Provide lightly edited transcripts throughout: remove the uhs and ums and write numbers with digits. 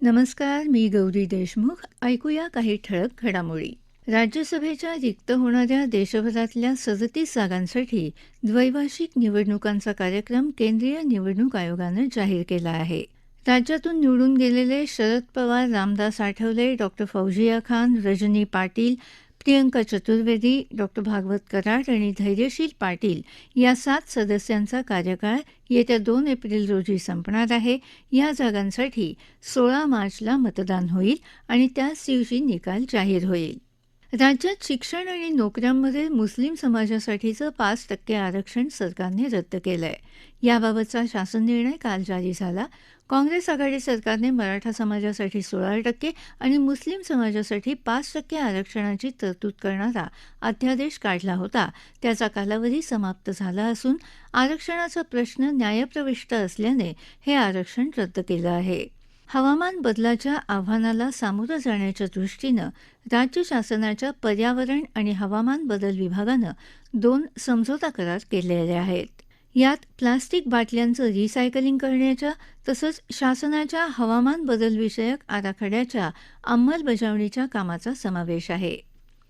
नमस्कार. मी गौरी देशमुख. ऐकूया काही ठळक घडामोडी. राज्यसभेच्या रिक्त होणाऱ्या देशभरातल्या 37 जागांसाठी द्वैवार्षिक निवडणुकांचा कार्यक्रम केंद्रीय निवडणूक आयोगानं जाहीर केला आहे. राज्यातून निवडून गेलेले शरद पवार, रामदास आठवले, डॉ. फौजिया खान, रजनी पाटील, प्रियंका चतुर्वेदी, डॉ. भागवत कराड आणि धैर्यशील पाटील या 7 सदस्यांचा कार्यकाळ येत्या 2 एप्रिल रोजी संपणार आहे. या जागांसाठी 16 मार्चला मतदान होईल आणि त्याच दिवशी निकाल जाहीर होईल. राज्यात शिक्षण आणि नोकऱ्यांमध्ये मुस्लिम समाजासाठीचं 5% आरक्षण सरकारने रद्द केलं आहे. याबाबतचा शासन निर्णय काल जारी झाला. काँग्रेस आघाडी सरकारने मराठा समाजासाठी 16% आणि मुस्लिम समाजासाठी 5% आरक्षणाची तरतूद करणारा अध्यादेश काढला होता. त्याचा कालावधी समाप्त झाला असून आरक्षणाचा प्रश्न न्यायप्रविष्ट असल्याने हे आरक्षण रद्द केलं आहे. हवामान बदलाच्या आव्हानाला सामोरं जाण्याच्या दृष्टीनं राज्य शासनाच्या पर्यावरण आणि हवामान बदल विभागानं 2 समझोता करार केलेले आहेत. यात प्लास्टिक बाटल्यांचं रिसायकलिंग करण्याच्या तसंच शासनाच्या हवामान बदलविषयक आराखड्याच्या अंमलबजावणीच्या कामाचा समावेश आहे.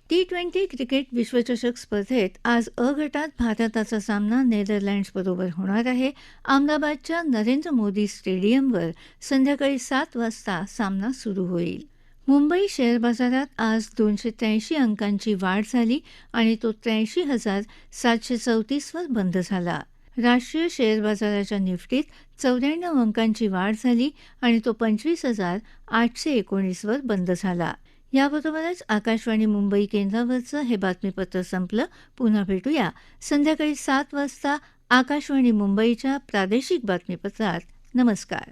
T20 क्रिकेट विश्वचषक स्पर्धेत आज अ गटात भारताचा सामना नेदरलँड्सबरोबर होणार आहे. अहमदाबादच्या नरेंद्र मोदी स्टेडियमवर संध्याकाळी 7 वाजता सामना सुरू होईल. मुंबई शेअर बाजारात आज 283 अंकांची वाढ झाली आणि तो 83,734 वर बंद झाला. राष्ट्रीय शेअर बाजाराच्या निफ्टीत 94 अंकांची वाढ झाली आणि तो 25,819 वर बंद झाला. याबरोबरच आकाशवाणी मुंबई केंद्रावरचं हे बातमीपत्र संपलं. पुन्हा भेटूया संध्याकाळी 7 वाजता आकाशवाणी मुंबईच्या प्रादेशिक बातमीपत्रात. नमस्कार.